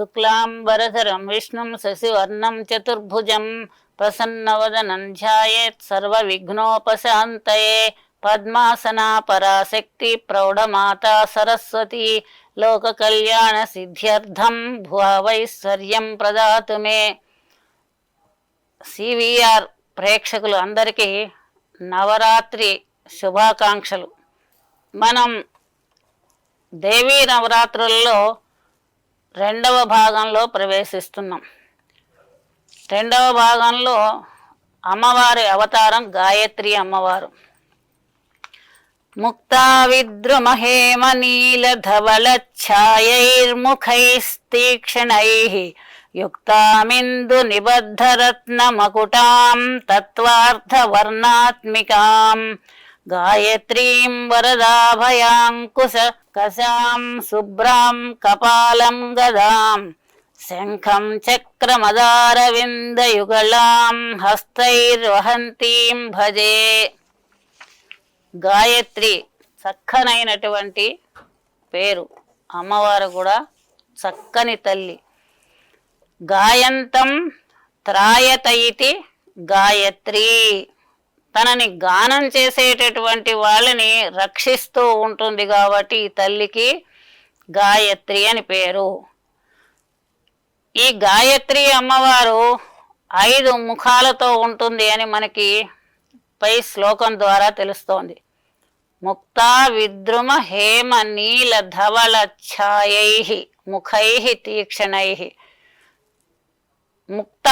శుక్లాంబరధరం విష్ణుం శశివర్ణం చతుర్భుజం ప్రసన్నవదనం ధ్యాయేత్ సర్వవిఘ్నోపశాంతయే. పద్మాసనా పరాశక్తి ప్రౌఢమాతా సరస్వతి లోక కళ్యాణ సిద్ధ్యర్థం భువైశ్వర్యం ప్రదాతు మే. సివిఆర్ ప్రేక్షకులు అందరికీ నవరాత్రి శుభాకాంక్షలు. మనం దేవీ నవరాత్రుల్లో రెండవ భాగంలో ప్రవేశిస్తున్నాం. రెండవ భాగంలో అమ్మవారి అవతారం గాయత్రి అమ్మవారు. ముక్తా విద్రుమహేమ నీలధవళ ఛాయైర్ముఖైస్తీక్షణైః యుక్తామిందు నిబద్ధరత్న మకుటాం తత్వార్థవర్ణాత్మికాం గాయత్రీం వరదాభయాంకుశ కశాం శుభ్రాం కపాలం గదాం శంఖం చక్రమదారవిందయుగళాం హస్తైర్వహంతీం భజే. గాయత్రి చక్కనైనటువంటి పేరు. అమ్మవారు కూడా చక్కని తల్లి. గాయంతం త్రాయతయితి గాయత్రి. తనని గానం చేసేటటువంటి వాళ్ళని రక్షిస్తూ ఉంటుంది కాబట్టి ఈ తల్లికి గాయత్రి అని పేరు. ఈ గాయత్రి అమ్మవారు 5 ముఖాలతో ఉంటుంది అని మనకి పై శ్లోకం ద్వారా తెలుస్తోంది. ముక్తా విద్రుమ హేమ నీల ధవళ ఛాయైః ముఖైః తీక్షణైః. ముక్త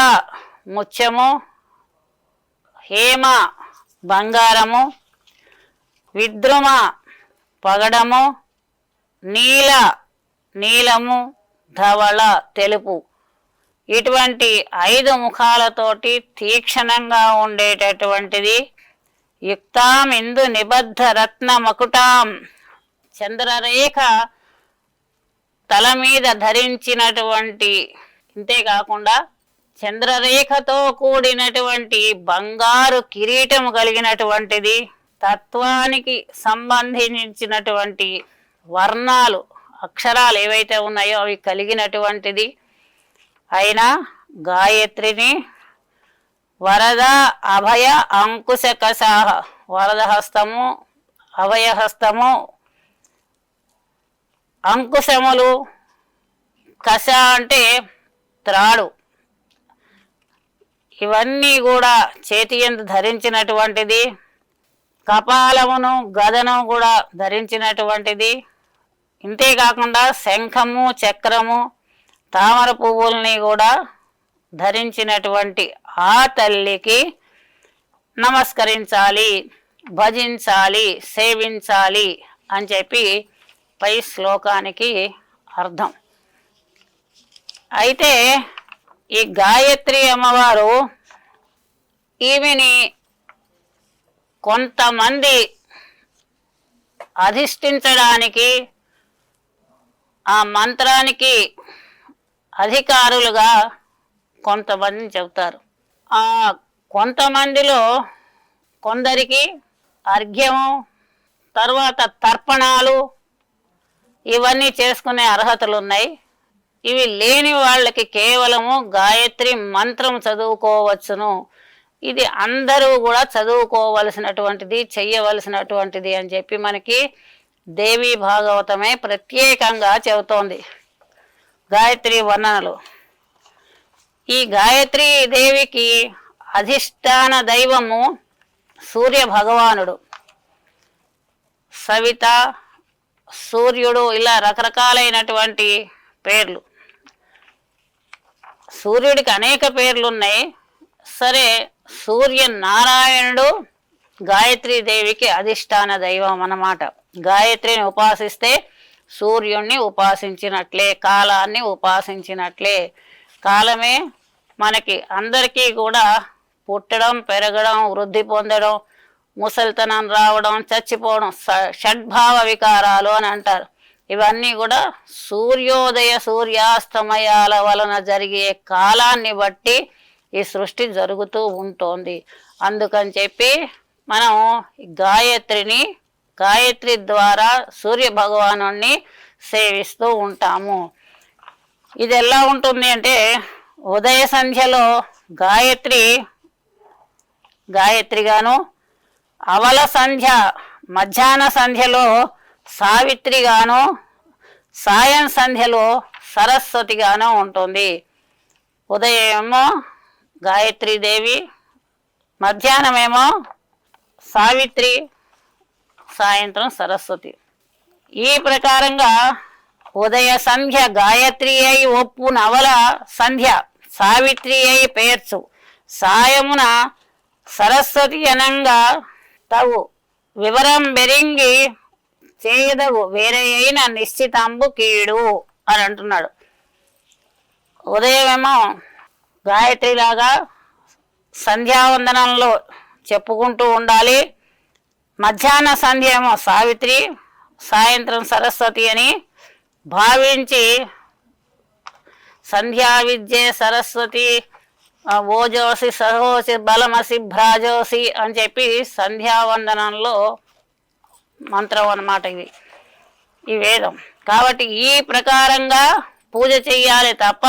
ముత్యము, హేమ బంగారము, విద్రుమ పగడము, నీల నీలము, ధవళ తెలుపు. ఇటువంటి 5 ముఖాలతోటి తీక్షణంగా ఉండేటటువంటిది. యుక్తాం ఇందు నిబద్ధ రత్న మకుటాం. చంద్రరేఖ తల మీద ధరించినటువంటి, ఇంతేకాకుండా చంద్రరేఖతో కూడినటువంటి బంగారు కిరీటము కలిగినటువంటిది. తత్వానికి సంబంధించినటువంటి వర్ణాలు, అక్షరాలు ఏవైతే ఉన్నాయో అవి కలిగినటువంటిది అయినా గాయత్రిని వరద అభయ అంకుశకశాహ. వరదహస్తము, అభయహస్తము, అంకుశములు, కశ అంటే త్రాడు, ఇవన్నీ కూడా చేతి యందు ధరించినటువంటిది. కపాలమును గదను కూడా ధరించినటువంటిది. ఇంతేకాకుండా శంఖము, చక్రము, తామర పువ్వుల్ని కూడా ధరించినటువంటి ఆ తల్లికి నమస్కరించాలి, భజించాలి, సేవించాలి అని చెప్పి పై శ్లోకానికి అర్థం. అయితే ఈ గాయత్రి అమ్మవారు ఈమెని కొంతమంది అధిష్ఠించడానికి, ఆ మంత్రానికి అధికారులుగా కొంతమందిని చెబుతారు. ఆ కొంతమందిలో కొందరికి అర్ఘ్యము, తర్వాత తర్పణాలు ఇవన్నీ చేసుకునే అర్హతలు ఉన్నాయి. ఇవి లేని వాళ్ళకి కేవలము గాయత్రి మంత్రం చదువుకోవచ్చును. ఇది అందరూ కూడా చదువుకోవలసినటువంటిది, చెయ్యవలసినటువంటిది అని చెప్పి మనకి దేవీ భాగవతమే ప్రత్యేకంగా చెబుతోంది గాయత్రి వర్ణనలు. ఈ గాయత్రి దేవికి అధిష్టాన దైవము సూర్య భగవానుడు. సవిత, సూర్యుడు, ఇలా రకరకాలైనటువంటి పేర్లు. సూర్యుడికి అనేక పేర్లు ఉన్నాయి. సరే, సూర్యనారాయణుడు గాయత్రీదేవికి అధిష్టాన దైవం అన్నమాట. గాయత్రిని ఉపాసిస్తే సూర్యుణ్ణి ఉపాసించినట్లే, కాలాన్ని ఉపాసించినట్లే. కాలమే మనకి అందరికీ కూడా పుట్టడం, పెరగడం, వృద్ధి పొందడం, ముసలితనం రావడం, చచ్చిపోవడం, షడ్భావ వికారాలు అని అంటారు. ఇవన్నీ కూడా సూర్యోదయ సూర్యాస్తమయాల వలన జరిగే కాలాన్ని బట్టి ఈ సృష్టి జరుగుతూ ఉంటుంది. అందుకని చెప్పి మనం గాయత్రి ద్వారా సూర్య భగవాను సేవిస్తూ ఉంటాము. ఇది ఎలా ఉంటుంది అంటే ఉదయ సంధ్యలో గాయత్రిగాను, అవల సంధ్య మధ్యాహ్న సంధ్యలో సావిత్రిగాను, సాయం సంధ్యలో సరస్వతిగాను ఉంటుంది. ఉదయమేమో గాయత్రీదేవి, మధ్యాహ్నమేమో సావిత్రి, సాయంత్రం సరస్వతి. ఈ ప్రకారంగా ఉదయ సంధ్య గాయత్రి అయి ఒప్పు నవల సంధ్య సావిత్రి అయి పేర్చు, సాయమున సరస్వతి అనంగా తగు వివరం బెరింగి చేయదగు వేరే అయిన నిశ్చితంబు కీడు అని అంటున్నాడు. ఉదయమేమో గాయత్రిలాగా సంధ్యావందనంలో చెప్పుకుంటూ ఉండాలి, మధ్యాహ్న సంధ్య ఏమో సావిత్రి, సాయంత్రం సరస్వతి అని భావించి సంధ్యా విద్యే సరస్వతి ఓజోసి సహోసి బలమసి భ్రాజోసి అని చెప్పి సంధ్యావందనంలో మంత్రం అన్నమాట ఇది, ఈ వేదం. కాబట్టి ఈ ప్రకారంగా పూజ చెయ్యాలి తప్ప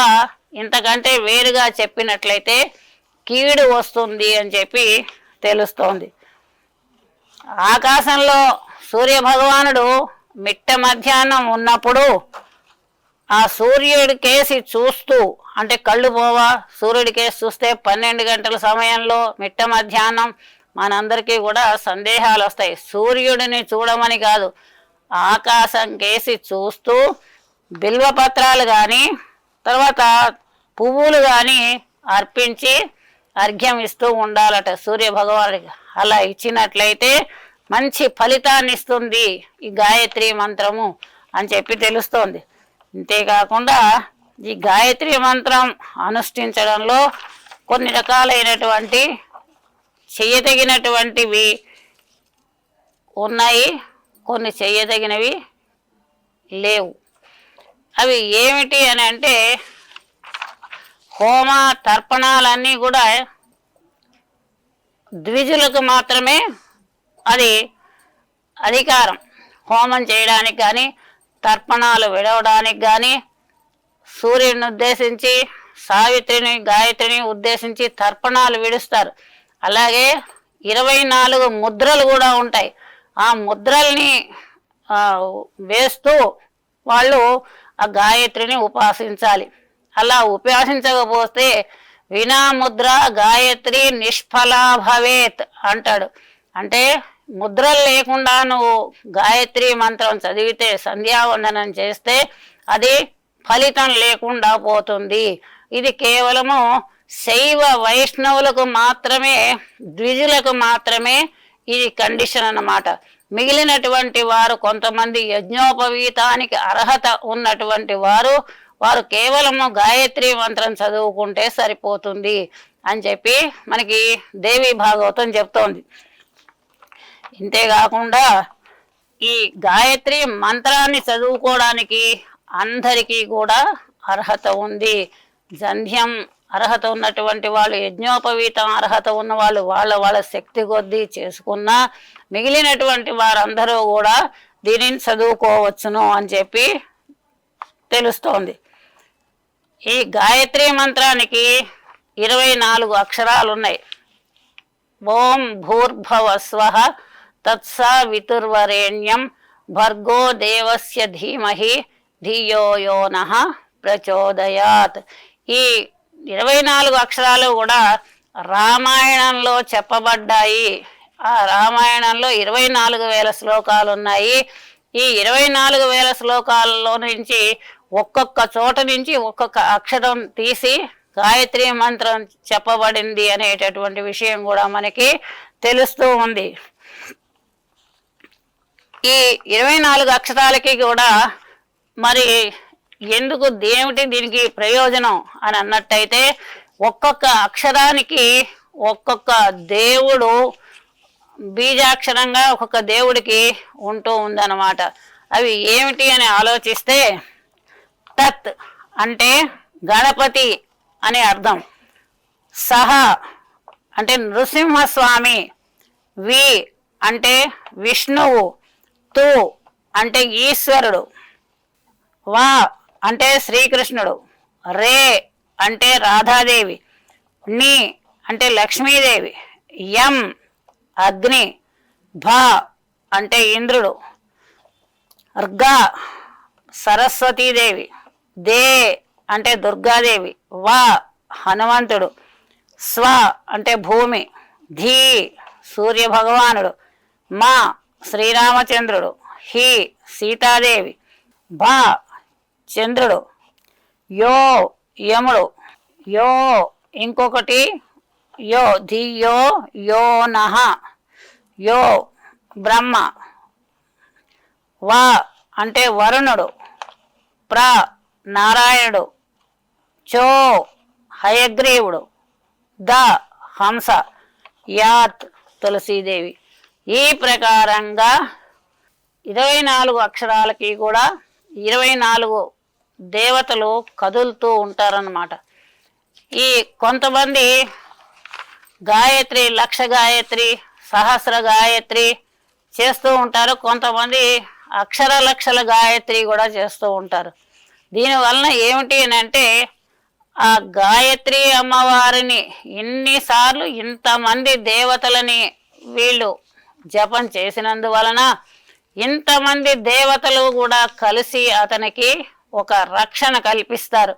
ఇంతకంటే వేరుగా చెప్పినట్లయితే కీడు వస్తుంది అని చెప్పి తెలుస్తోంది. ఆకాశంలో సూర్యభగవానుడు మిట్ట మధ్యాహ్నం ఉన్నప్పుడు ఆ సూర్యుడి కేసి చూస్తూ, అంటే కళ్ళు పోవా సూర్యుడి కేసి చూస్తే 12 గంటల సమయంలో మిట్ట మధ్యాహ్నం మనందరికీ కూడా సందేహాలు వస్తాయి. సూర్యుడిని చూడమని కాదు, ఆకాశం కేసి చూస్తూ బిల్వపత్రాలు కానీ తర్వాత పువ్వులు కానీ అర్పించి అర్ఘ్యం ఇస్తూ ఉండాలట సూర్య భగవానుడికి. అలా ఇచ్చినట్లయితే మంచి ఫలితాన్ని ఇస్తుంది ఈ గాయత్రి మంత్రము అని చెప్పి తెలుస్తోంది. అంతేకాకుండా ఈ గాయత్రి మంత్రం అనుష్ఠించడంలో కొన్ని రకాలైనటువంటి చెయ్యదగినటువంటివి ఉన్నాయి, కొన్ని చెయ్యదగినవి లేవు. అవి ఏమిటి అని అంటే హోమ తర్పణాలన్నీ కూడా ద్విజులకు మాత్రమే అది అధికారం. హోమం చేయడానికి కానీ తర్పణాలు విడవడానికి కానీ సూర్యుడిని ఉద్దేశించి సావిత్రిని గాయత్రిని ఉద్దేశించి తర్పణాలు విడుస్తారు. అలాగే 24 ముద్రలు కూడా ఉంటాయి. ఆ ముద్రల్ని వేస్తూ వాళ్ళు ఆ గాయత్రిని ఉపాసించాలి. అలా ఉపాసించకపోతే వినాముద్ర గాయత్రి నిష్ఫలా భవేత్ అంటాడు. అంటే ముద్రలు లేకుండా నువ్వు గాయత్రి మంత్రం చదివితే సంధ్యావందనం చేస్తే అది ఫలితం లేకుండా పోతుంది. ఇది కేవలము శైవ వైష్ణవులకు మాత్రమే, ద్విజులకు మాత్రమే ఇది కండిషన్ అన్నమాట. మిగిలినటువంటి వారు కొంతమంది యజ్ఞోపవీతానికి అర్హత ఉన్నటువంటి వారు కేవలము గాయత్రి మంత్రం చదువుకుంటే సరిపోతుంది అని చెప్పి మనకి దేవి భాగవతం చెప్తోంది. ఇంతేకాకుండా ఈ గాయత్రి మంత్రాన్ని చదువుకోవడానికి అందరికీ కూడా అర్హత ఉంది. జంధ్యం అర్హత ఉన్నటువంటి వాళ్ళు, యజ్ఞోపవీతం అర్హత ఉన్న వాళ్ళు వాళ్ళ శక్తి కొద్దీ చేసుకున్నా మిగిలినటువంటి వారందరూ కూడా దీనిని చదువుకోవచ్చును అని చెప్పి తెలుస్తోంది. ఈ గాయత్రి మంత్రానికి 24 అక్షరాలు ఉన్నాయి. ఓం భూర్భువస్వః తత్సవితుర్వరేణ్యం భర్గో దేవస్య ధీమహి ధియో యో నః ప్రచోదయాత్. ఈ 24 అక్షరాలు కూడా రామాయణంలో చెప్పబడ్డాయి. ఆ రామాయణంలో 24,000 శ్లోకాలు ఉన్నాయి. ఈ 24,000 శ్లోకాలలో నుంచి ఒక్కొక్క చోట నుంచి ఒక్కొక్క అక్షరం తీసి గాయత్రి మంత్రం చెప్పబడింది అనేటటువంటి విషయం కూడా మనకి తెలుస్తూ ఉంది. ఈ 24 అక్షరాలకి కూడా మరి ఎందుకు ఏమిటి దీనికి ప్రయోజనం అని అన్నట్టయితే ఒక్కొక్క అక్షరానికి ఒక్కొక్క దేవుడు బీజాక్షరంగా ఒక్కొక్క దేవుడికి ఉంటూ ఉందన్నమాట. అవి ఏమిటి అని ఆలోచిస్తే తత్ అంటే గణపతి అని అర్థం, సహ అంటే నృసింహస్వామి, వి అంటే విష్ణువు, తు అంటే ఈశ్వరుడు, వా అంటే శ్రీకృష్ణుడు, రే అంటే రాధాదేవి, ని అంటే లక్ష్మీదేవి, యం అగ్ని, భ అంటే ఇంద్రుడు, ర్గ సరస్వతీదేవి, దే అంటే దుర్గాదేవి, వ హనుమంతుడు, స్వ అంటే భూమి, ధీ సూర్య భగవానుడు, మా శ్రీరామచంద్రుడు, హి సీతాదేవి, భ చంద్రుడు, యో యముడు, యో ఇంకొకటి యో ధియో యో నహ యో బ్రహ్మ, వా అంటే వరుణుడు, ప్ర నారాయణుడు, చో హయగ్రీవుడు, ద హంస, యాత్ తులసీదేవి. ఈ ప్రకారంగా 24 అక్షరాలకి కూడా 24 దేవతలు కదులుతూ ఉంటారన్నమాట. ఈ కొంతమంది గాయత్రి, లక్ష గాయత్రి, సహస్ర గాయత్రి చేస్తూ ఉంటారు, కొంతమంది అక్షర లక్షల గాయత్రి కూడా చేస్తూ ఉంటారు. దీనివలన ఏమిటి అని అంటే ఆ గాయత్రి అమ్మవారిని ఇన్నిసార్లు ఇంతమంది దేవతలని వీళ్ళు జపం చేసినందువలన ఇంతమంది దేవతలు కూడా కలిసి అతనికి ఒక రక్షణ కల్పిస్తారు.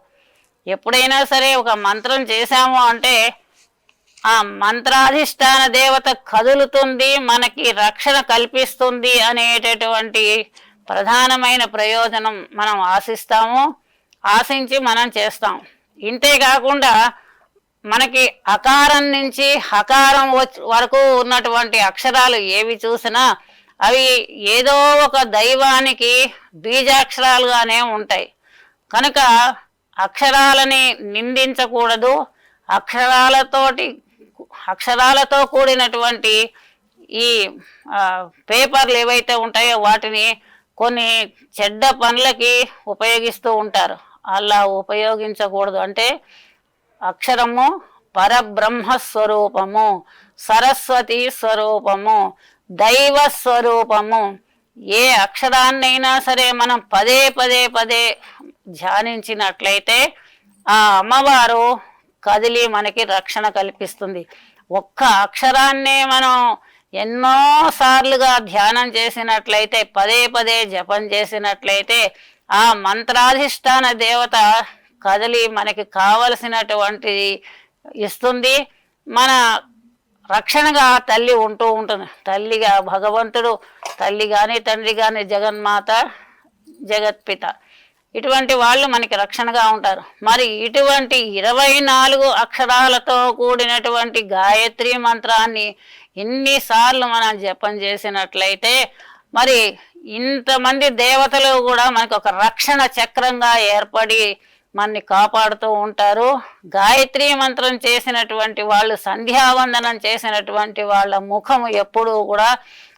ఎప్పుడైనా సరే ఒక మంత్రం చేశాము అంటే ఆ మంత్రాధిష్టాన దేవత కదులుతుంది, మనకి రక్షణ కల్పిస్తుంది అనేటటువంటి ప్రధానమైన ప్రయోజనం మనం ఆశించి మనం చేస్తాం. ఇంతేకాకుండా మనకి అకారం నుంచి హకారం వరకు ఉన్నటువంటి అక్షరాలు ఏవి చూసినా అవి ఏదో ఒక దైవానికి బీజాక్షరాలుగానే ఉంటాయి. కనుక అక్షరాలని నిందించకూడదు. అక్షరాలతో కూడినటువంటి ఈ పేపర్లు ఏవైతే ఉంటాయో వాటిని కొన్ని చెడ్డ పనులకి ఉపయోగిస్తూ ఉంటారు. అలా ఉపయోగించకూడదు. అంటే అక్షరము పరబ్రహ్మ స్వరూపము, సరస్వతి స్వరూపము, దైవ స్వరూపము. ఏ అక్షరాన్నైనా సరే మనం పదే ధ్యానించినట్లయితే ఆ అమ్మవారు కదిలి మనకి రక్షణ కల్పిస్తుంది. ఒక్క అక్షరాన్నే మనం ఎన్నో సార్లుగా ధ్యానం చేసినట్లయితే, పదే జపం చేసినట్లయితే ఆ మంత్రాధిష్టాన దేవత కదిలి మనకి కావలసినటువంటిది ఇస్తుంది. మన రక్షణగా తల్లి ఉంటూ ఉంటుంది. తల్లిగా భగవంతుడు, తల్లి కానీ తండ్రి కానీ జగన్మాత, జగత్పిత, ఇటువంటి వాళ్ళు మనకి రక్షణగా ఉంటారు. మరి ఇటువంటి 24 అక్షరాలతో కూడినటువంటి గాయత్రి మంత్రాన్ని ఇన్నిసార్లు మనం జపం చేసినట్లయితే మరి ఇంతమంది దేవతలు కూడా మనకు ఒక రక్షణ చక్రంగా ఏర్పడి మనని కాపాడుతూ ఉంటారు. గాయత్రి మంత్రం చేసినటువంటి వాళ్ళు, సంధ్యావందనం చేసినటువంటి వాళ్ళ ముఖము ఎప్పుడూ కూడా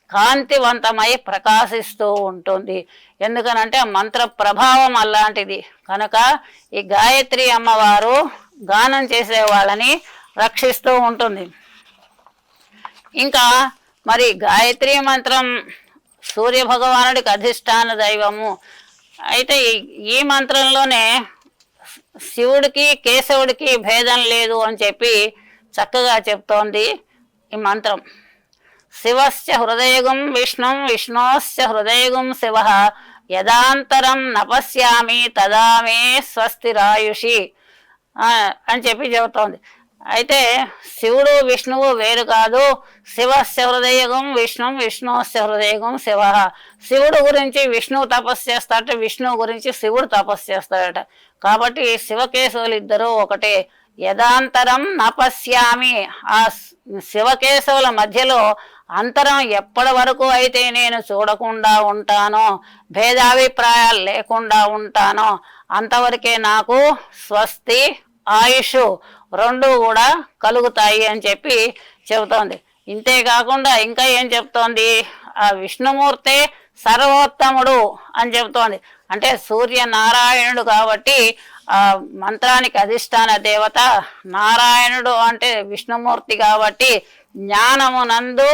కాంతివంతమై ప్రకాశిస్తూ ఉంటుంది. ఎందుకనంటే మంత్ర ప్రభావం అలాంటిది. కనుక ఈ గాయత్రి అమ్మవారు గానం చేసే వాళ్ళని రక్షిస్తూ ఉంటుంది. ఇంకా మరి గాయత్రి మంత్రం సూర్య భగవానుడికి అధిష్టాన దైవము. అయితే ఈ మంత్రంలోనే శివుడికి కేశవుడికి భేదం లేదు అని చెప్పి చక్కగా చెప్తోంది ఈ మంత్రం. శివశ్చ హృదయగుం విష్ణుం విష్ణోశ్చ హృదయగుం శివ యదాంతరం నపశ్యామి తదా మే స్వస్తిరాయుషి అని చెప్పి చెబుతోంది. అయితే శివుడు విష్ణువు వేరు కాదు. శివస్య హృదయగం విష్ణుం విష్ణుస్య హృదయగం శివ. శివుడు గురించి విష్ణువు తపస్సు చేస్తాడట, విష్ణువు గురించి శివుడు తపస్సు చేస్తాడట. కాబట్టి శివకేశవులు ఇద్దరు ఒకటే. యదాంతరం నపశ్యామి, ఆ శివకేశవుల మధ్యలో అంతరం ఎప్పటి వరకు అయితే నేను చూడకుండా ఉంటానో, భేదాభిప్రాయాలు లేకుండా ఉంటానో అంతవరకే నాకు స్వస్తి ఆయుష్ రెండు కూడా కలుగుతాయి అని చెప్పి చెబుతోంది. ఇంతేకాకుండా ఇంకా ఏం చెప్తోంది, ఆ విష్ణుమూర్తే సర్వోత్తముడు అని చెబుతోంది. అంటే సూర్యనారాయణుడు కాబట్టి ఆ మంత్రానికి అధిష్టాన దేవత నారాయణుడు అంటే విష్ణుమూర్తి కాబట్టి జ్ఞానమునందు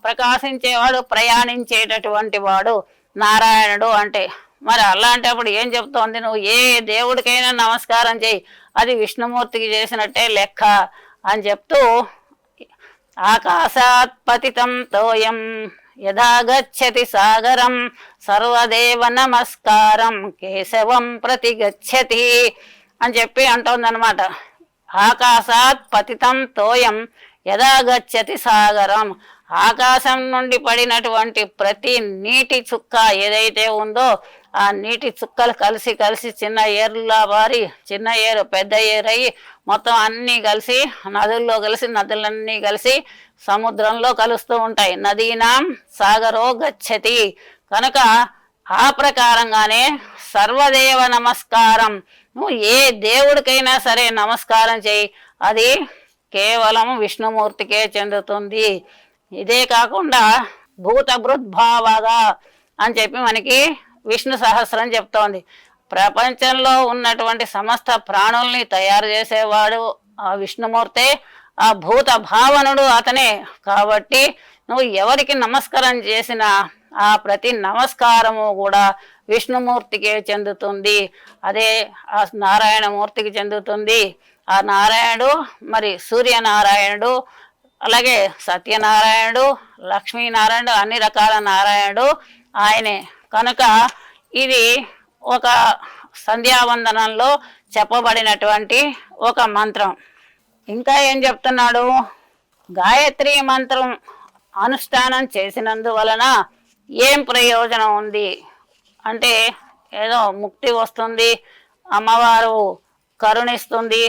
ప్రకాశించేవాడు, ప్రయాణించేటటువంటి వాడు నారాయణుడు. అంటే మరి అలాంటప్పుడు ఏం చెప్తోంది, నువ్వు ఏ దేవుడికైనా నమస్కారం చేయి, అది విష్ణుమూర్తికి చేసినట్టే లెక్క అని చెప్తూ, ఆకాశాత్ పతితం తోయం యథా గచ్చతి సాగరం సర్వదేవ నమస్కారం కేశవం ప్రతి గచ్చతి అని చెప్పి అంటోందనమాట. ఆకాశాత్ పతితం తోయం యథా గచ్చతి సాగరం, ఆకాశం నుండి పడినటువంటి ప్రతి నీటి చుక్క ఏదైతే ఉందో ఆ నీటి చుక్కలు కలిసి కలిసి చిన్న ఏరులా మారి చిన్న ఏరు పెద్ద ఏరు అయ్యి మొత్తం అన్నీ కలిసి నదుల్లో కలిసి నదులన్నీ కలిసి సముద్రంలో కలుస్తూ ఉంటాయి. నదీనాం సాగరో గచ్చతి. కనుక ఆ ప్రకారంగానే సర్వదేవ నమస్కారం, నువ్వు ఏ దేవుడికైనా సరే నమస్కారం చేయి, అది కేవలం విష్ణుమూర్తికే చెందుతుంది. ఇదే కాకుండా భూతభృద్భావగా అని చెప్పి మనకి విష్ణు సహస్రం చెప్తోంది. ప్రపంచంలో ఉన్నటువంటి సమస్త ప్రాణుల్ని తయారు చేసేవాడు ఆ విష్ణుమూర్తే, ఆ భూత భావనుడు అతనే. కాబట్టి నువ్వు ఎవరికి నమస్కారం చేసినా ఆ ప్రతి నమస్కారము కూడా విష్ణుమూర్తికే చెందుతుంది, అదే ఆ నారాయణమూర్తికి చెందుతుంది. ఆ నారాయణుడు మరి సూర్యనారాయణుడు, అలాగే సత్యనారాయణుడు, లక్ష్మీనారాయణుడు, అన్ని రకాల నారాయణుడు ఆయనే. కనుక ఇది ఒక సంధ్యావందనంలో చెప్పబడినటువంటి ఒక మంత్రం. ఇంకా ఏం చెప్తున్నాడు, గాయత్రి మంత్రం అనుష్ఠానం చేసినందువలన ఏం ప్రయోజనం ఉంది అంటే, ఏదో ముక్తి వస్తుంది, అమ్మవారు కరుణిస్తుంది,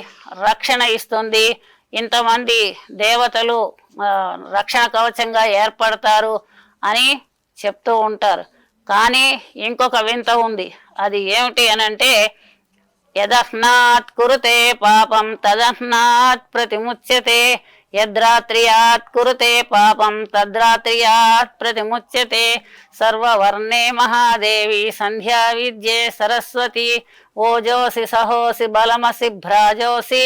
రక్షణ ఇస్తుంది, ఇంతమంది దేవతలు రక్షణ కవచంగా ఏర్పడతారు అని చెప్తూ ఉంటారు. కానీ ఇంకొక వింత ఉంది. అది ఏమిటి అనంటే, యదహ్నాత్ కురుతే పాపం తదహ్నాత్ ప్రతిముచ్యతే, యద్రాత్రియాత్ కురుతే పాపం తద్రాత్రియాత్ ప్రతిముచ్యతే. సర్వవర్ణే మహాదేవి సంధ్యా విద్యే సరస్వతి, ఓజోసి సహోసి బలమసి భ్రాజోసి,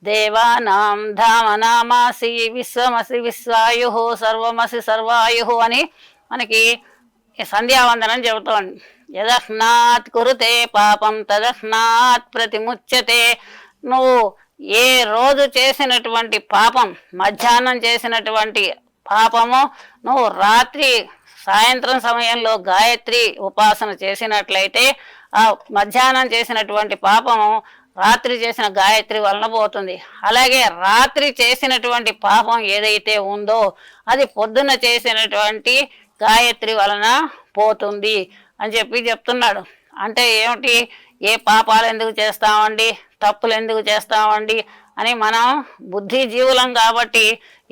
దేవానాం ధామనామాసి విశ్వమసి విశ్వాయు సర్వమసి సర్వాయు అని మనకి సంధ్యావందనం చెబుతోంది. యదహ్నాత్ కురుతే పాపం తదహ్నాత్ ప్రతిముచ్యతే. నువ్వు ఏ రోజు చేసినటువంటి పాపం, మధ్యాహ్నం చేసినటువంటి పాపము నువ్వు రాత్రి సాయంత్రం సమయంలో గాయత్రి ఉపాసన చేసినట్లయితే ఆ మధ్యాహ్నం చేసినటువంటి పాపము రాత్రి చేసిన గాయత్రి వలన పోతుంది. అలాగే రాత్రి చేసినటువంటి పాపం ఏదైతే ఉందో అది పొద్దున చేసినటువంటి గాయత్రి వలన పోతుంది అని చెప్పి చెప్తున్నాడు. అంటే ఏమిటి, ఏ పాపాలు ఎందుకు చేస్తామండి, తప్పులు ఎందుకు చేస్తామండి అని మనం బుద్ధిజీవులం కాబట్టి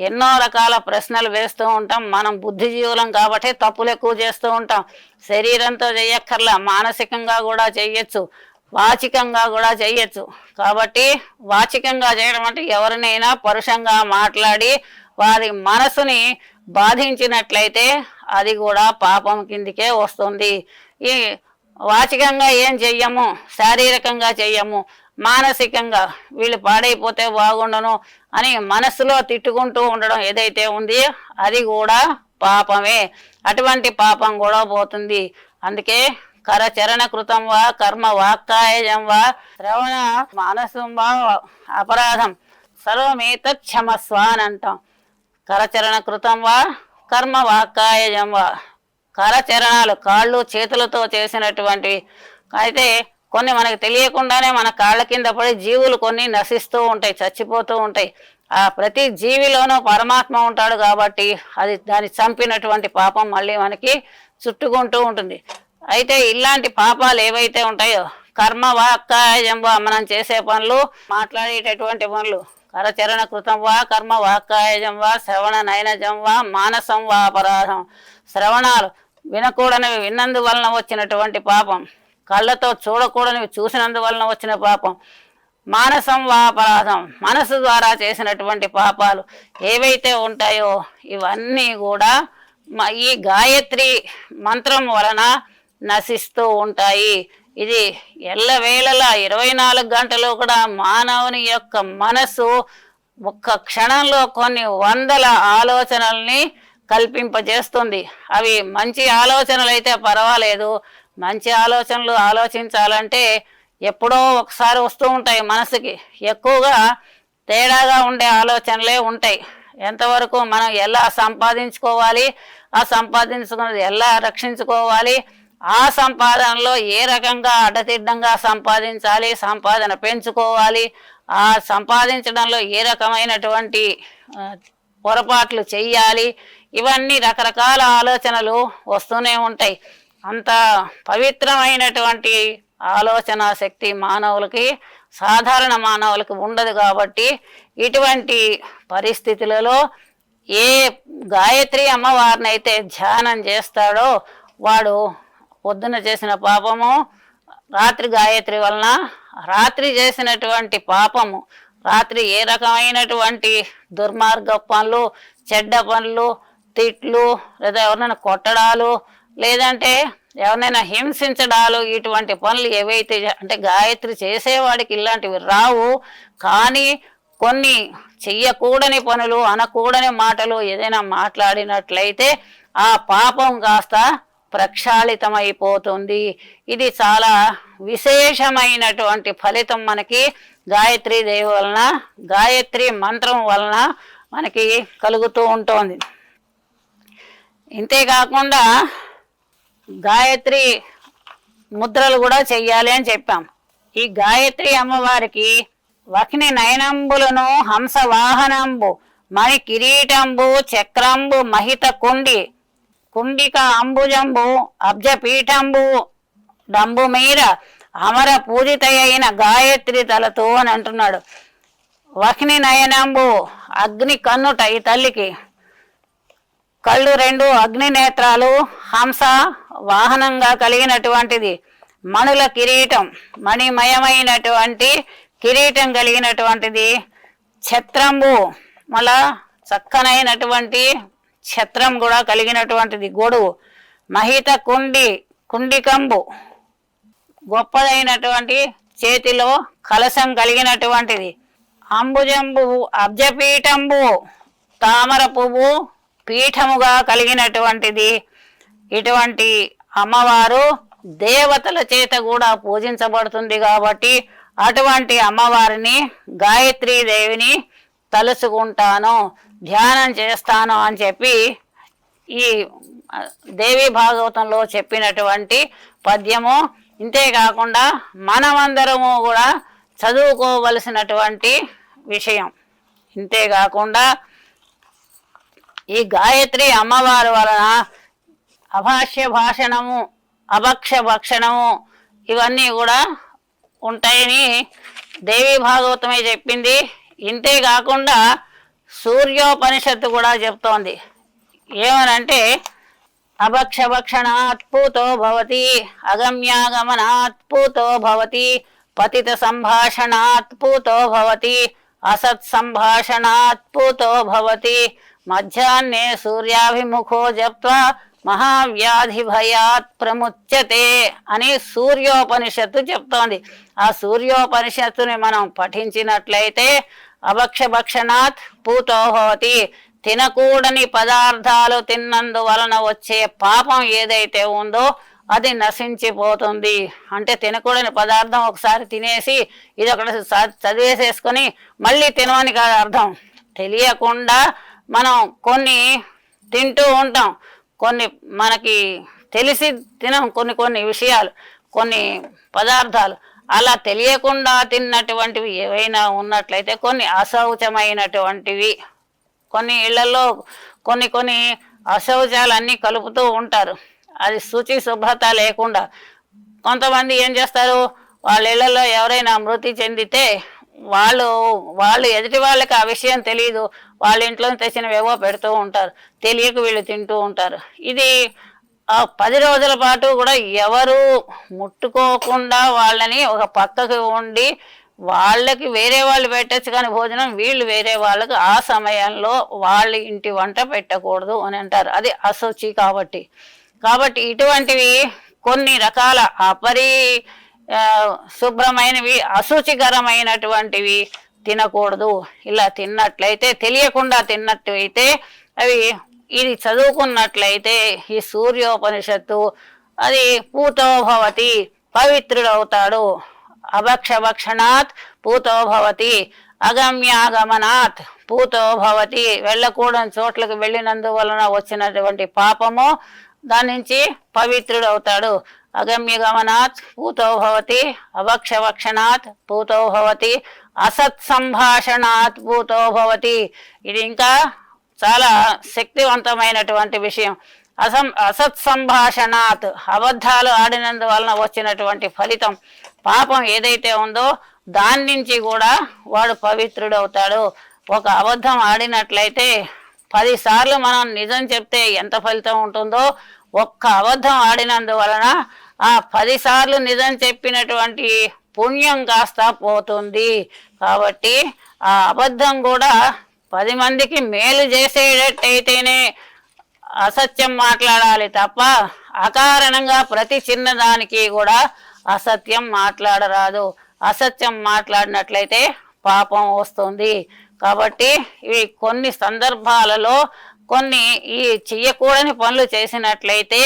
ఎన్నో రకాల ప్రశ్నలు వేస్తూ ఉంటాం. మనం బుద్ధిజీవులం కాబట్టి తప్పులు ఎక్కువ చేస్తూ ఉంటాం. శరీరంతో చేయక్కర్లా, మానసికంగా కూడా చెయ్యొచ్చు, వాచికంగా కూడా చెయ్యొచ్చు. కాబట్టి వాచికంగా చేయడం అంటే ఎవరినైనా పరుషంగా మాట్లాడి వారి మనసుని బాధించినట్లయితే అది కూడా పాపం కిందికే వస్తుంది. ఈ వాచికంగా ఏం చెయ్యము, శారీరకంగా చెయ్యము, మానసికంగా వీళ్ళు పాడైపోతే బాగుండను అని మనసులో తిట్టుకుంటూ ఉండడం ఏదైతే ఉంది అది కూడా పాపమే. అటువంటి పాపం కూడా పోతుంది. అందుకే కరచరణ కృతం వా కర్మ వాక్కాయజం వా శ్రవణ మానసం వా అపరాధం సర్వమేతత్ క్షమస్వ అని అంటాం. కరచరణ కృతం వా కర్మ వాక్కాయజం వా, కరచరణాలు కాళ్ళు చేతులతో చేసినటువంటివి అయితే కొన్ని మనకు తెలియకుండానే మన కాళ్ళ కింద పడి జీవులు కొన్ని నశిస్తూ ఉంటాయి, చచ్చిపోతూ ఉంటాయి. ఆ ప్రతి జీవిలోనూ పరమాత్మ ఉంటాడు కాబట్టి అది దాన్ని చంపినటువంటి పాపం మళ్ళీ మనకి చుట్టుకుంటూ ఉంటుంది. అయితే ఇలాంటి పాపాలు ఏవైతే ఉంటాయో కర్మ వాక్కాయజం వా, మనం చేసే పనులు, మాట్లాడేటటువంటి పనులు, కరచరణ కృతం వా కర్మ వాక్కాయజం వా శ్రవణ నయనజం వా మానసం వా అపరాధం. శ్రవణాలు వినకూడనివి విన్నందువలన వచ్చినటువంటి పాపం, కళ్ళతో చూడకూడనివి చూసినందువలన వచ్చిన పాపం, మానసం వా అపరాధం మనసు ద్వారా చేసినటువంటి పాపాలు ఏవైతే ఉంటాయో ఇవన్నీ కూడా ఈ గాయత్రి మంత్రం వలన నశిస్తూ ఉంటాయి. ఇది ఎల్లవేళలా 24 గంటలు కూడా మానవుని యొక్క మనసు ఒక్క క్షణంలో కొన్ని వందల ఆలోచనల్ని కల్పింపజేస్తుంది. అవి మంచి ఆలోచనలు అయితే పర్వాలేదు, మంచి ఆలోచనలు ఆలోచించాలంటే ఎప్పుడో ఒకసారి వస్తూ ఉంటాయి మనసుకి. ఎక్కువగా తేడాగా ఉండే ఆలోచనలే ఉంటాయి. ఎంతవరకు మనం ఎలా సంపాదించుకోవాలి, ఆ సంపాదించుకున్నది ఎలా రక్షించుకోవాలి, ఆ సంపాదనలో ఏ రకంగా అడ్డదిడ్డంగా సంపాదించాలి, సంపాదన పెంచుకోవాలి, ఆ సంపాదించడంలో ఏ రకమైనటువంటి పొరపాట్లు చెయ్యాలి, ఇవన్నీ రకరకాల ఆలోచనలు వస్తూనే ఉంటాయి. అంత పవిత్రమైనటువంటి ఆలోచన శక్తి మానవులకి, సాధారణ మానవులకి ఉండదు. కాబట్టి ఇటువంటి పరిస్థితులలో ఏ గాయత్రి అమ్మవారిని అయితే ధ్యానం చేస్తాడో వాడు పొద్దున చేసిన పాపము, రాత్రి గాయత్రి వలన రాత్రి చేసినటువంటి పాపము, రాత్రి ఏ రకమైనటువంటి దుర్మార్గ పనులు, చెడ్డ పనులు, తిట్లు, లేదా ఎవరినైనా కొట్టడాలు, లేదంటే ఎవరినైనా హింసించడాలు, ఇటువంటి పనులు ఏవైతే అంటే గాయత్రి చేసేవాడికి ఇలాంటివి రావు. కానీ కొన్ని చెయ్యకూడని పనులు, అనకూడని మాటలు ఏదైనా మాట్లాడినట్లయితే ఆ పాపం కాస్త ప్రక్షాళితమైపోతుంది. ఇది చాలా విశేషమైనటువంటి ఫలితం మనకి గాయత్రీ దేవి వలన, గాయత్రి మంత్రం వలన మనకి కలుగుతూ ఉంటుంది. ఇంతేకాకుండా గాయత్రి ముద్రలు కూడా చెయ్యాలి అని చెప్పాం. ఈ గాయత్రి అమ్మవారికి వక్ని నయనంబులను, హంస వాహనంబు, మణి కిరీటంబు, చక్రంబు, మహిత కుండి, కుండిక అంబుజంబు, అబ్జపీఠంబు, డంబు మీర అమర పూజితయైన గాయత్రి తలతో అని అంటున్నాడు. వక్ని నయనంబు అగ్ని కన్నుట ఈ తల్లికి, కళ్ళు రెండు అగ్ని నేత్రాలు, హంస వాహనంగా కలిగినటువంటిది, మణుల కిరీటం మణిమయమైనటువంటి కిరీటం కలిగినటువంటిది, ఛత్రంబు మళ్ళా చక్కనైనటువంటి ఛత్రం కూడా కలిగినటువంటిది గొడుగు, మహిత కుండికంబు గొప్పదైనటువంటి చేతిలో కలశం కలిగినటువంటిది, అంబుజంబు అబ్జపీఠంబు తామర పువ్వు పీఠముగా కలిగినటువంటిది. ఇటువంటి అమ్మవారు దేవతల చేత కూడా పూజించబడుతుంది. కాబట్టి అటువంటి అమ్మవారిని గాయత్రీదేవిని తలుచుకుంటాను, ధ్యానం చేస్తాను అని చెప్పి ఈ దేవి భాగవతంలో చెప్పినటువంటి పద్యము. ఇంతేకాకుండా మనమందరము కూడా చదువుకోవలసినటువంటి విషయం. ఇంతేకాకుండా ఈ గాయత్రి అమ్మవారి వలన అభాష్య భాషణము, అభక్ష భక్షణము ఇవన్నీ కూడా ఉంటాయని దేవి భాగవతమే చెప్పింది. ఇంతేకాకుండా సూర్యోపనిషత్తు కూడా చెప్తోంది. ఏమనంటే అభక్ష భక్షణాత్ పూతో భవతి, అగమ్యాగమనాత్ పూతో భవతి, పతిత సంభాషణాత్ పూతో భవతి, అసత్ సంభాషణాత్ పూతో భవతి, మధ్యాహ్నే సూర్యాభిముఖో జప్త్వా మహావ్యాధి భయాత్ ప్రముచ్యతే అని సూర్యోపనిషత్తు చెప్తోంది. ఆ సూర్యోపనిషత్తుని మనం పఠించినట్లయితే అభక్ష భక్షణాత్ పూతో భవతి, తినకూడని పదార్థాలు తిన్నందువలన వచ్చే పాపం ఏదైతే ఉందో అది నశించిపోతుంది. అంటే తినకూడని పదార్థం ఒకసారి తినేసి ఇది ఒకటి చదివేసేసుకొని మళ్ళీ తినవని కాదు అర్థం. తెలియకుండా మనం కొన్ని తింటూ ఉంటాం, కొన్ని మనకి తెలిసి తినం, కొన్ని విషయాలు, కొన్ని పదార్థాలు. అలా తెలియకుండా తిన్నటువంటివి ఏవైనా ఉన్నట్లయితే కొన్ని అశౌచమైనటువంటివి, కొన్ని ఇళ్లలో కొన్ని అశౌచాలన్నీ కలుపుతూ ఉంటారు. అది శుచి శుభ్రత లేకుండా. కొంతమంది ఏం చేస్తారు, వాళ్ళ ఇళ్లలో ఎవరైనా మృతి చెందితే వాళ్ళు ఎదుటి వాళ్ళకి ఆ విషయం తెలియదు, వాళ్ళ ఇంట్లో తెచ్చినవేవో పెడుతూ ఉంటారు, తెలియక వీళ్ళు తింటూ ఉంటారు. ఇది 10 రోజుల పాటు కూడా ఎవరు ముట్టుకోకుండా వాళ్ళని ఒక పక్కకు ఉండి వాళ్ళకి వేరే వాళ్ళు పెట్టచ్చు కానీ భోజనం వీళ్ళు వేరే వాళ్ళకి ఆ సమయంలో వాళ్ళ ఇంటి వంట పెట్టకూడదు అని అంటారు. అది అశుచి. కాబట్టి ఇటువంటివి కొన్ని రకాల శుభ్రమైనవి అశుచికరమైనటువంటివి తినకూడదు. ఇలా తిన్నట్లయితే, తెలియకుండా తిన్నట్లయితే, అవి ఇది చదువుకున్నట్లయితే ఈ సూర్యోపనిషత్తు అది పూతో భవతి, పవిత్రుడవుతాడు. అభక్షభక్షణాత్ పూతో భవతి, అగమ్యాగమనాత్ పూతో భవతి, వెళ్ళకూడని చోట్లకు వెళ్ళినందువలన వచ్చినటువంటి పాపము దాని నుంచి పవిత్రుడవుతాడు. అగమ్యగమనాత్ పూతో భవతి, అభక్షభక్షణాత్ పూతో భవతి, అసత్సంభాషణాత్ పూతో భవతి. ఇది ఇంకా చాలా శక్తివంతమైనటువంటి విషయం. అసత్సంభాషణాత్, అబద్ధాలు ఆడినందువలన వచ్చినటువంటి ఫలితం, పాపం ఏదైతే ఉందో దాని నుంచి కూడా వాడు పవిత్రుడవుతాడు. ఒక అబద్ధం ఆడినట్లయితే 10 సార్లు మనం నిజం చెప్తే ఎంత ఫలితం ఉంటుందో, ఒక్క అబద్ధం ఆడినందువలన ఆ 10 సార్లు నిజం చెప్పినటువంటి పుణ్యం కాస్త పోతుంది. కాబట్టి ఆ అబద్ధం కూడా 10 మందికి మేలు చేసేటట్టయితేనే అసత్యం మాట్లాడాలి తప్ప అకారణంగా ప్రతి చిన్నదానికి కూడా అసత్యం మాట్లాడరాదు. అసత్యం మాట్లాడినట్లయితే పాపం వస్తుంది. కాబట్టి ఇవి కొన్ని సందర్భాలలో కొన్ని ఈ చెయ్యకూడని పనులు చేసినట్లయితే,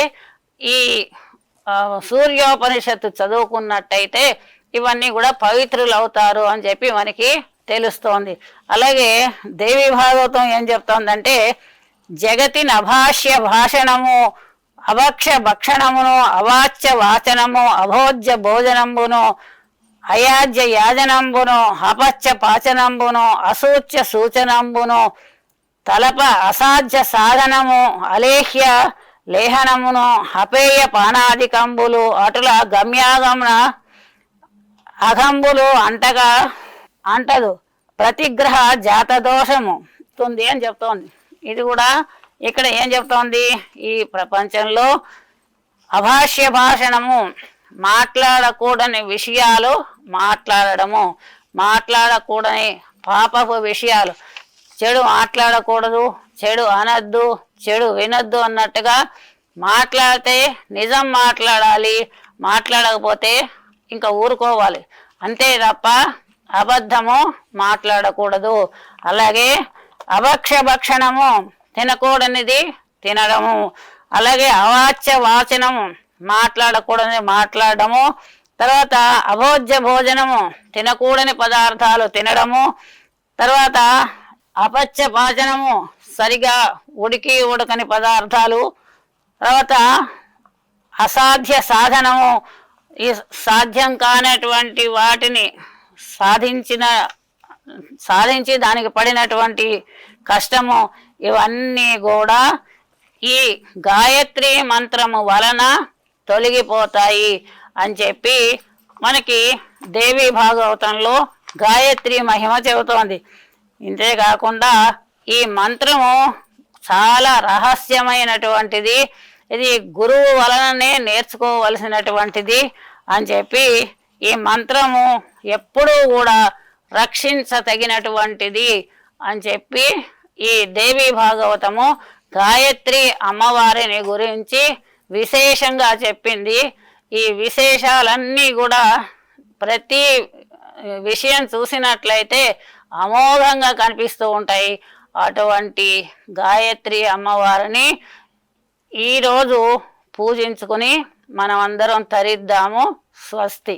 ఈ సూర్యోపనిషత్తు చదువుకున్నట్టయితే ఇవన్నీ కూడా పవిత్రులు అవుతారు అని చెప్పి మనకి తెలుస్తోంది. అలాగే దేవి భాగవతం ఏం చెప్తోందంటే, జగతి నభాష్య భాషణము, అభక్ష భక్షణమును, అవాచ్య వాచనము, అభోజ్య భోజనంబును, అయాజ్య యాజనంబును, అపచ్చ పాచనంబును, అసూచ్య సూచనంబును, తలప అసాధ్య సాధనము, అలేహ్య లేహనమును, అపేయ పానాదికంబులు, అటుల గమ్యాగమన అగంబులు అంటదు, ప్రతిగ్రహ జాతదోషము ఉంది అని చెప్తోంది. ఇది కూడా ఇక్కడ ఏం చెప్తోంది, ఈ ప్రపంచంలో అభాష్య భాషణము, మాట్లాడకూడని విషయాలు మాట్లాడడము, మాట్లాడకూడని పాపపు విషయాలు, చెడు మాట్లాడకూడదు, చెడు అనద్దు, చెడు వినద్దు అన్నట్టుగా మాట్లాడితే నిజం మాట్లాడాలి, మాట్లాడకపోతే ఇంకా ఊరుకోవాలి అంతే తప్ప అబద్ధము మాట్లాడకూడదు. అలాగే అభక్ష భక్షణము, తినకూడనిది తినడము, అలాగే అవాచ్య వాచనము, మాట్లాడకూడని మాట్లాడము, తర్వాత అభోజ్య భోజనము, తినకూడని పదార్థాలు తినడము, తర్వాత అపత్య పాచనము, సరిగా ఉడకని పదార్థాలు, తర్వాత అసాధ్య సాధనము, ఈ సాధ్యం కానటువంటి వాటిని సాధించి దానికి పడినటువంటి కష్టము, ఇవన్నీ కూడా ఈ గాయత్రి మంత్రము వలన తొలగిపోతాయి అని చెప్పి మనకి దేవి భాగవతంలో గాయత్రి మహిమ చెబుతోంది. ఇంతేకాకుండా ఈ మంత్రము చాలా రహస్యమైనటువంటిది, ఇది గురువు వలననే నేర్చుకోవలసినటువంటిది అని చెప్పి, ఈ మంత్రము ఎప్పుడూ కూడా రక్షించతగినటువంటిది అని చెప్పి ఈ దేవి భాగవతము గాయత్రి అమ్మవారిని గురించి విశేషంగా చెప్పింది. ఈ విశేషాలన్నీ కూడా ప్రతి విషయం చూసినట్లయితే అమోఘంగా కనిపిస్తూ ఉంటాయి. అటువంటి గాయత్రి అమ్మవారిని ఈరోజు పూజించుకుని మనం అందరం తరిద్దాము. స్వస్తి.